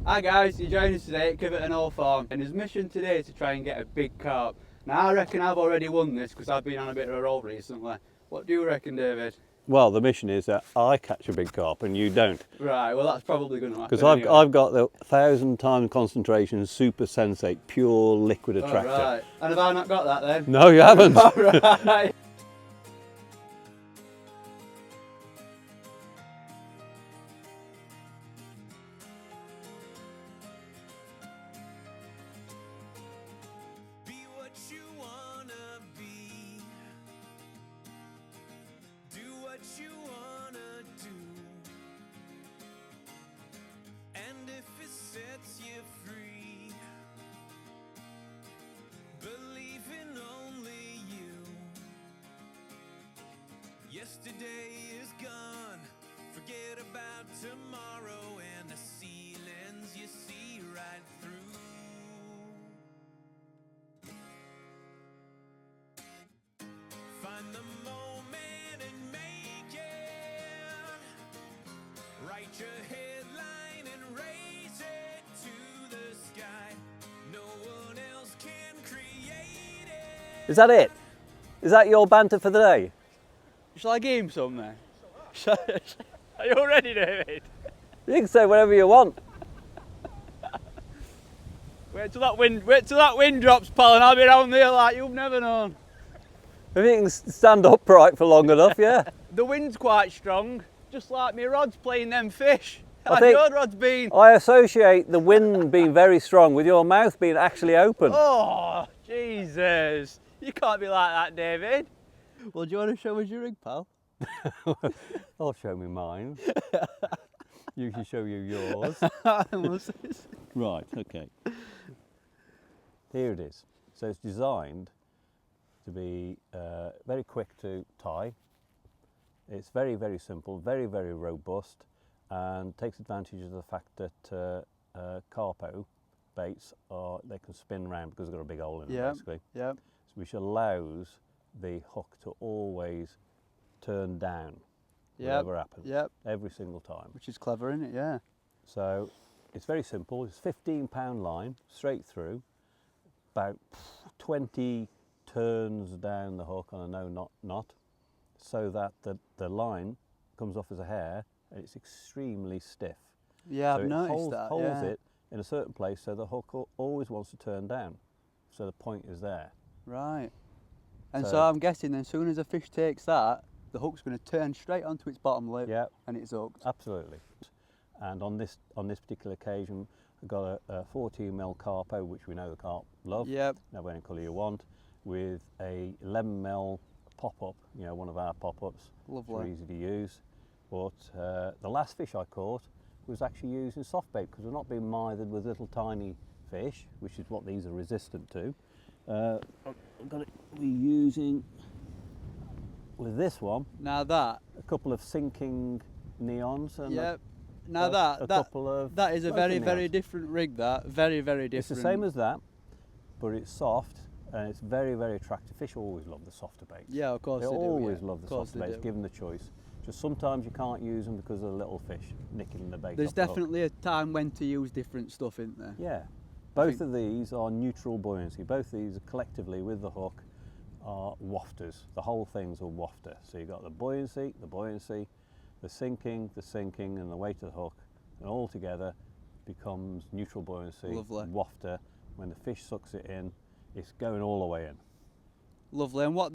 Hi guys, you're joining us today at Kiveton Hall Farm, and his mission today is to try and get a big carp. Now I reckon I've already won this because I've been on a bit of a roll recently. What do you reckon, David? Well, the mission is that I catch a big carp and you don't. Right, well that's probably going to happen. Because anyway. I've got the 1,000 times concentration super sensate pure liquid attractor. Oh, right. And have I not got that then? No, you haven't. All right. You wanna do, and if it sets you free, believe in only you. Yesterday is gone, forget about tomorrow, and the ceilings you see right through. Find the moment and make it. Write your headline and raise it to the sky. No one else can create it. Is that it? Is that your banter for the day? Shall I give him some then? Are you all ready, David? You can say whatever you want. Wait till that wind drops, pal, and I'll be round there like you've never known. If you can stand upright for long enough, yeah. The wind's quite strong, just like me rod's playing them fish. I How's think- your rod's been? I associate the wind being very strong with your mouth being actually open. Oh, Jesus. You can't be like that, David. Well, do you want to show us your rig, pal? I'll show me mine. You can show you yours. Right, okay. Here it is. So it's designed to be very quick to tie. It's very, very simple, very, very robust, and takes advantage of the fact that carpo baits they can spin round because they've got a big hole in them, basically. Yeah. Which allows the hook to always turn down, whatever happens, every single time. Which is clever, isn't it? Yeah. So it's very simple. It's 15-pound line, straight through, about 20 turns down the hook on a no knot, so that the line comes off as a hair and it's extremely stiff. Yeah, So I've it noticed that. holds it in a certain place so the hook always wants to turn down. So the point is there. Right. And so, So- I'm guessing then as soon as a fish takes that, the hook's going to turn straight onto its bottom lip Yeah, and it's hooked. absolutely. And on this particular occasion, I've got a 14mm carpo, which we know the carp love. Yep. Know any colour you want, with a 11mm pop-up, one of our pop-ups. Lovely. Which are easy to use. But the last fish I caught was actually using soft bait because we're not being mithered with little tiny fish, which is what these are resistant to. I'm going to be using, with this one, Now that, a couple of sinking neons and yep. Now a couple of that is a very, floating very neons. different rig. That very, very different. It's the same as that, but it's soft and it's very, very attractive. Fish always love the softer baits. Yeah, of course They they do. always yeah. love the Of course softer they baits, do. given the choice. Just sometimes you can't use them because of the little fish nicking the bait. There's off the hook. definitely a time when to use different stuff, isn't there? Yeah. Both of these are neutral buoyancy. Both of these collectively with the hook are wafters. The whole thing's a wafter. So you've got the buoyancy, the sinking, and the weight of the hook, and all together becomes neutral buoyancy, Lovely. wafter. When the fish sucks it in, it's going all the way in. Lovely. And what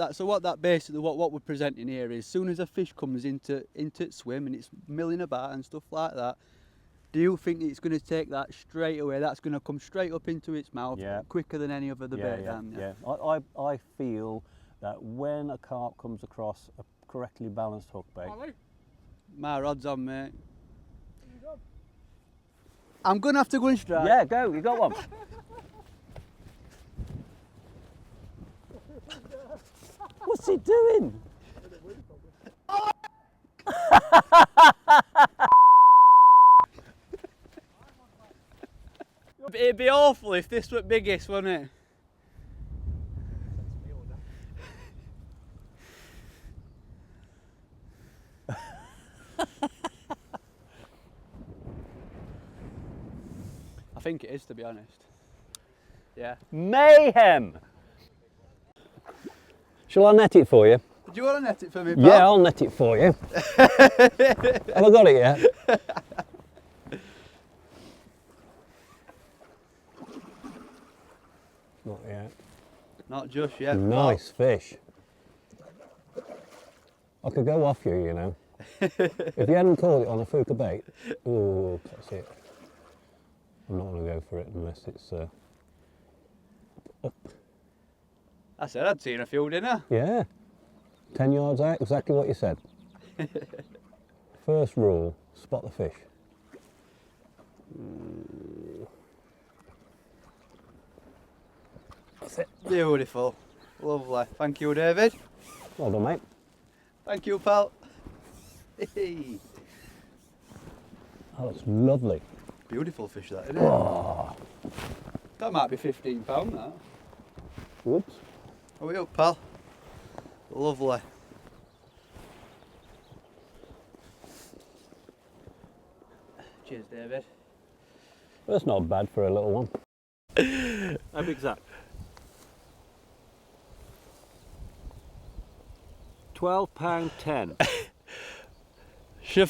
we're presenting here is, as soon as a fish comes into its swim and it's milling about and stuff like that, do you think it's going to take that straight away? That's going to come straight up into its mouth quicker than any other bait? Yeah. I feel that when a carp comes across a correctly balanced hook bait, My rod's on, mate. I'm going to have to go and strike. yeah, go, you got one. What's he doing? It'd be awful if this were biggest, wouldn't it? I think it is, to be honest. Yeah. Mayhem! Shall I net it for you? Do you want to net it for me, pal? Yeah, I'll net it for you. Have I got it yet? Not yet. Not just yet. Nice fish. I could go off you, you know. If you hadn't caught it on a fluke bait, oh, that's it. I'm not going to go for it unless it's up. I said I'd seen a few, didn't I? Yeah. 10 yards out, exactly what you said. First rule, spot the fish. That's it. Beautiful. Lovely. Thank you, David. Well done, mate. Thank you, pal. Hey. That looks lovely. Beautiful fish, that, isn't it? Oh. That might be £15, that. Whoops. Are we up, pal? Lovely. Cheers, David. That's not bad for a little one. How big's that? 12.10 £. So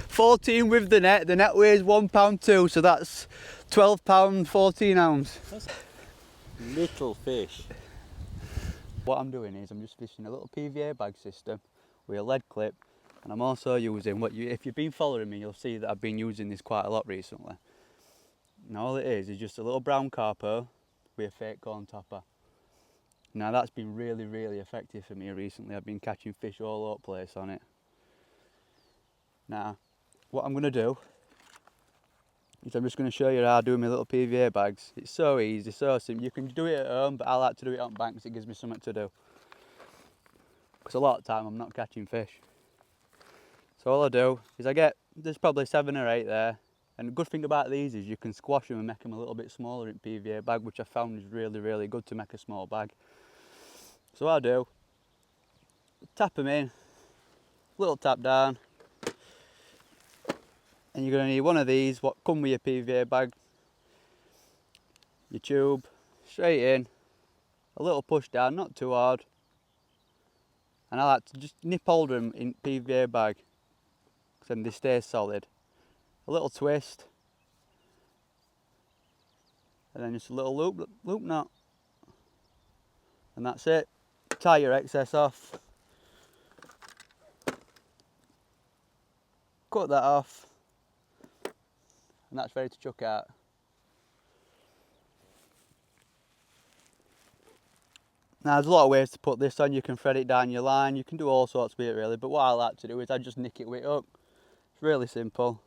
14 with the net. The net weighs £1.2, so that's £12, 14 ounce. Little fish. What I'm doing is I'm just fishing a little PVA bag system with a lead clip, and I'm also using if you've been following me, you'll see that I've been using this quite a lot recently. Now all it is just a little brown carpo with a fake corn topper. Now that's been really, really effective for me recently. I've been catching fish all over the place on it. Now, what I'm going to do is I'm just going to show you how I do my little PVA bags. It's so easy, so simple. You can do it at home, but I like to do it on banks. It gives me something to do. Because a lot of the time I'm not catching fish. So all I do is there's probably 7 or 8 there. And the good thing about these is you can squash them and make them a little bit smaller in PVA bag, which I found is really, really good to make a small bag. So what I do, tap them in, little tap down, and you're going to need one of these, what come with your PVA bag, your tube, straight in, a little push down, not too hard, and I like to just nip hold them in PVA bag, because then they stay solid. A little twist, and then just a little loop knot, and that's it. Tie your excess off, cut that off, and that's ready to chuck out. Now there's a lot of ways to put this on. You can thread it down your line, you can do all sorts with it really, but what I like to do is I just nick it with a hook. It's really simple.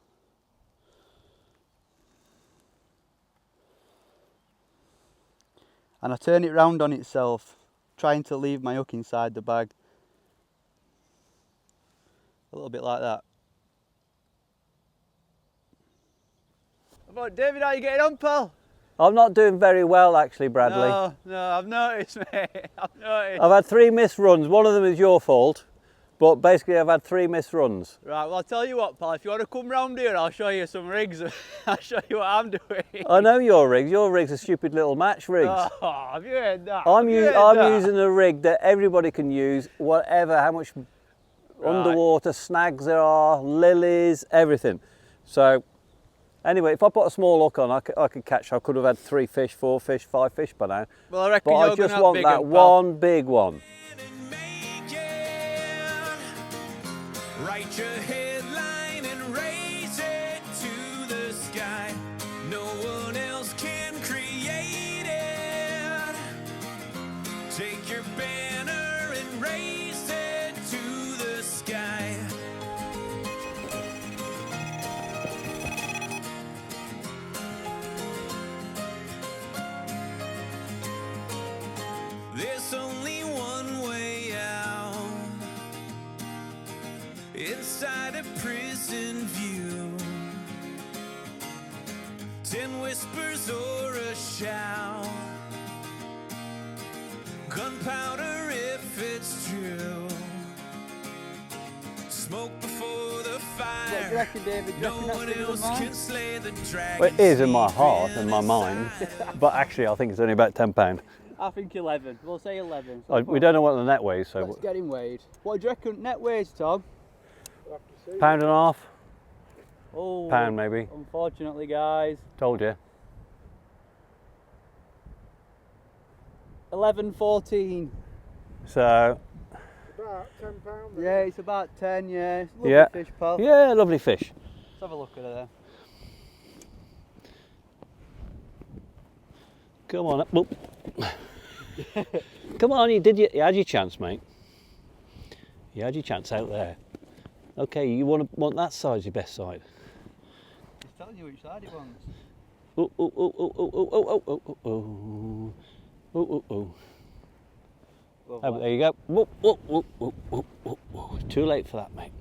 And I turn it round on itself, trying to leave my hook inside the bag. A little bit like that. David, how are you getting on, pal? I'm not doing very well actually, Bradley. No, I've noticed, mate. I've noticed. I've had 3 missed runs. One of them is your fault, but basically I've had 3 missed runs. Right, well I'll tell you what, pal, if you want to come round here, I'll show you some rigs. I'll show you what I'm doing. I know your rigs. Your rigs are stupid little match rigs. Oh, have you heard that? I'm Have you heard that? using a rig that everybody can use, whatever, how much underwater snags there are, lilies, everything. So anyway, if I put a small hook on, I could have had 3 fish, 4 fish, 5 fish by now. Well, I reckon but you're I just gonna want have that big pal. one big one. Write your headline and raise it to the sky. No one else can create it. Take your banner and raise it to the sky. There's only one way out. Inside a prison view, 10 whispers or a shout, gunpowder if it's true, smoke before the fire. do you reckon, David? Do you No reckon that's one bigger than else mine? can slay the dragon. Well, it is in my heart and my mind, but actually I think it's only about £10. I think 11. We'll say 11. We don't know what the net weighs, so Let's get him weighed. What do you reckon net weighs, Tom? pound and a half, Oh, pound maybe. unfortunately, guys, Told you. 11.14. So About £10. Yeah, it's about 10. Yeah, it's a lovely Yeah. fish, pal. yeah, lovely fish. Let's have a look at her there. Come on, whoop. Come on, you had your chance, mate. You had your chance out there. Okay, you want that side's your best side. He's telling you which side he wants. Oh, oh, oh, oh, oh, oh, oh, oh, oh, oh, oh, oh, oh. Oh, there you go. Whoop, whoop, whoop, whoop, whoop, whoop, whoop. Too late for that, mate.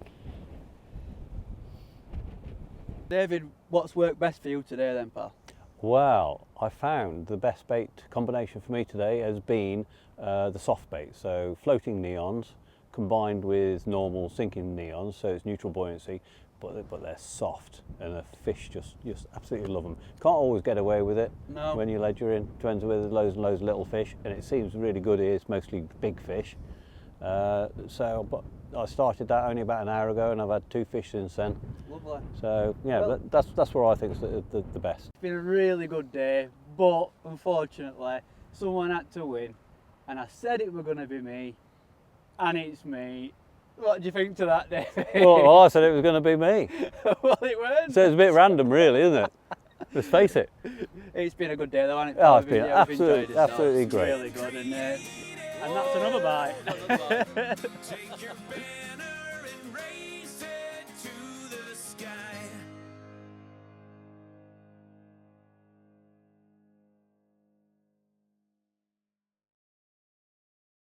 David, what's worked best for you today then, pal? Well, I found the best bait combination for me today has been the soft bait, so floating neons combined with normal sinking neons, so it's neutral buoyancy, but they're soft and the fish just absolutely love them. Can't always get away with it No. when you ledger in, depends with loads and loads of little fish, and it seems really good here, it's mostly big fish. But I started that only about an hour ago and I've had 2 fish since then. Lovely. So yeah, Well- that's what I think is the best. It's been a really good day, but unfortunately, someone had to win. And I said it were going to be me, and it's me. What do you think to that, David? Well, I said it was going to be me. Well, it weren't. So it's a bit random, really, isn't it? Let's face it. It's been a good day, though, hasn't it? Oh, it's We've been yeah, we've enjoyed absolutely, ourselves. absolutely It's great. really good, and that's another bite. Take your bait.